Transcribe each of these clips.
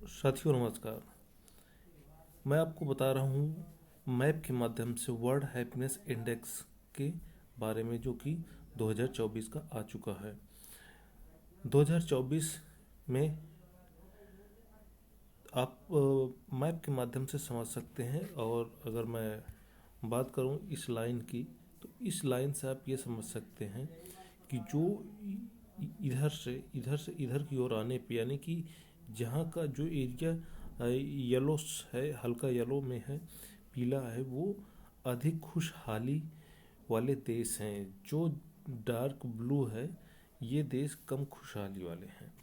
साथियों नमस्कार। मैं आपको बता रहा हूँ मैप के माध्यम से वर्ल्ड हैप्पीनेस इंडेक्स के बारे में, जो कि 2024 का आ चुका है। 2024 में आप मैप के माध्यम से समझ सकते हैं। और अगर मैं बात करूँ इस लाइन की, तो इस लाइन से आप ये समझ सकते हैं कि जो इधर से इधर की ओर आने पे, यानी कि जहाँ का जो एरिया येलो है, हल्का येलो में है, पीला है, वो अधिक खुशहाली वाले देश हैं। जो डार्क ब्लू है, ये देश कम खुशहाली वाले हैं।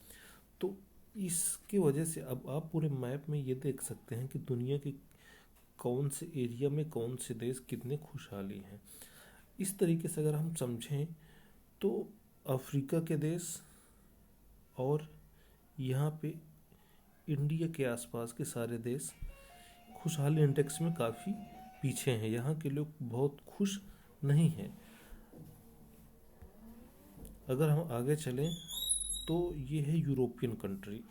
तो इसके वजह से अब आप पूरे मैप में ये देख सकते हैं कि दुनिया के कौन से एरिया में कौन से देश कितने खुशहाली हैं। इस तरीके से अगर हम समझें तो अफ्रीका के देश और यहाँ पे इंडिया के आसपास के सारे देश खुशहाली इंडेक्स में काफ़ी पीछे हैं। यहाँ के लोग बहुत खुश नहीं हैं। अगर हम आगे चलें तो ये है यूरोपियन कंट्री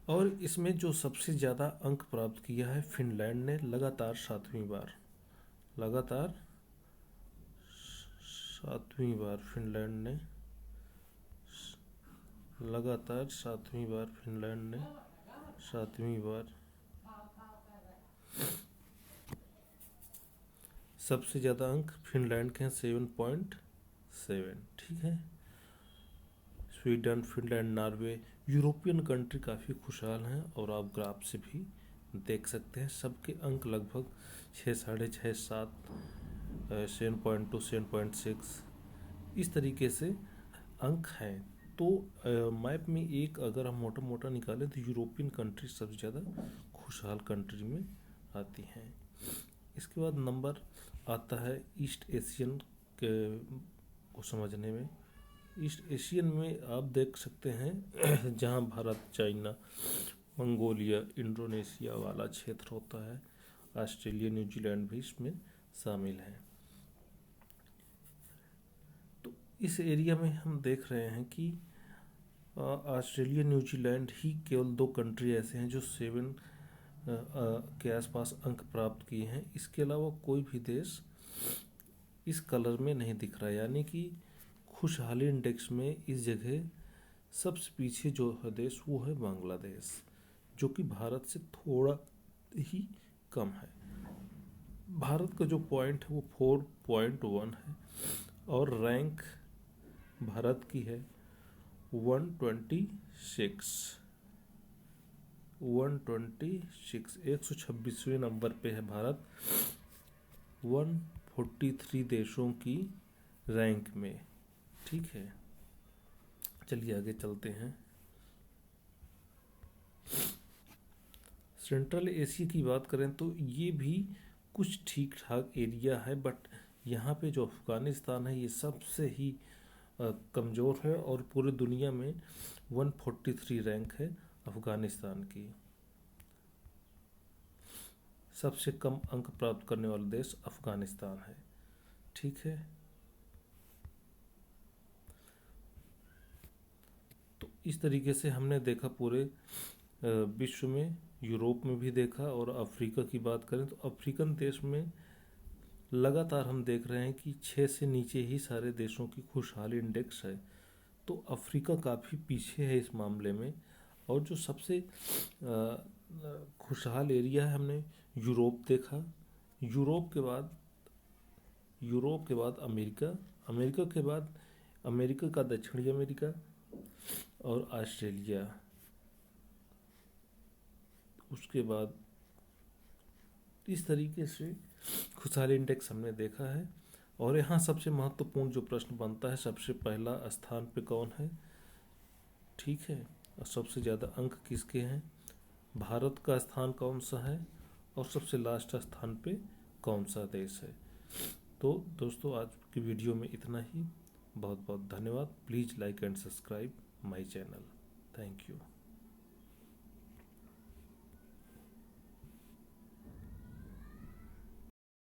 और इसमें जो सबसे ज़्यादा अंक प्राप्त किया है फिनलैंड ने, लगातार सातवीं बार फिनलैंड ने सातवीं बार सबसे ज़्यादा अंक फिनलैंड के हैं 7.7। ठीक है। Sweden, Finland, Norway, European country काफ़ी खुशहाल हैं और आप ग्राफ से भी देख सकते हैं। सबके अंक लगभग 6, 6.5, 7, 7.2, 7.6 इस तरीके से अंक हैं। तो मैप में एक अगर हम मोटा मोटा निकालें तो यूरोपियन कंट्री सबसे ज़्यादा खुशहाल कंट्री में आती हैं। इसके बाद नंबर आता है ईस्ट एशियन के को समझने में। ईस्ट एशियन में आप देख सकते हैं जहां भारत, चाइना, मंगोलिया, इंडोनेशिया वाला क्षेत्र होता है। ऑस्ट्रेलिया, न्यूजीलैंड भी इसमें शामिल है। तो इस एरिया में हम देख रहे हैं कि ऑस्ट्रेलिया, न्यूजीलैंड ही केवल 2 कंट्री ऐसे हैं जो 7 के आसपास अंक प्राप्त किए हैं। इसके अलावा कोई भी देश इस कलर में नहीं दिख रहा है, यानी कि खुशहाली इंडेक्स में इस जगह सबसे पीछे जो है देश वो है बांग्लादेश, जो कि भारत से थोड़ा ही कम है। भारत का जो पॉइंट है वो 4.1 है और रैंक भारत की है 126 126वें नंबर पे है भारत 143 देशों की रैंक में। ठीक है, चलिए आगे चलते हैं। सेंट्रल एशिया की बात करें तो ये भी कुछ ठीक ठाक एरिया है, बट यहाँ पे जो अफ़गानिस्तान है ये सबसे ही कमज़ोर है और पूरे दुनिया में 143 रैंक है अफ़गानिस्तान की। सबसे कम अंक प्राप्त करने वाला देश अफ़गानिस्तान है। ठीक है, तो इस तरीके से हमने देखा पूरे विश्व में, यूरोप में भी देखा। और अफ्रीका की बात करें तो अफ्रीकन देश में लगातार हम देख रहे हैं कि 6 से नीचे ही सारे देशों की खुशहाली इंडेक्स है। तो अफ्रीका काफ़ी पीछे है इस मामले में। और जो सबसे खुशहाल एरिया है, हमने यूरोप देखा। यूरोप के बाद अमेरिका के बाद अमेरिका का दक्षिणी अमेरिका और ऑस्ट्रेलिया, उसके बाद इस तरीके से खुशहाली इंडेक्स हमने देखा है। और यहाँ सबसे महत्वपूर्ण जो प्रश्न बनता है, सबसे पहला स्थान पे कौन है। ठीक है, और सबसे ज़्यादा अंक किसके हैं, भारत का स्थान कौन सा है और सबसे लास्ट स्थान पे कौन सा देश है। तो दोस्तों आज की वीडियो में इतना ही। बहुत बहुत धन्यवाद। Please like and subscribe my channel. Thank you.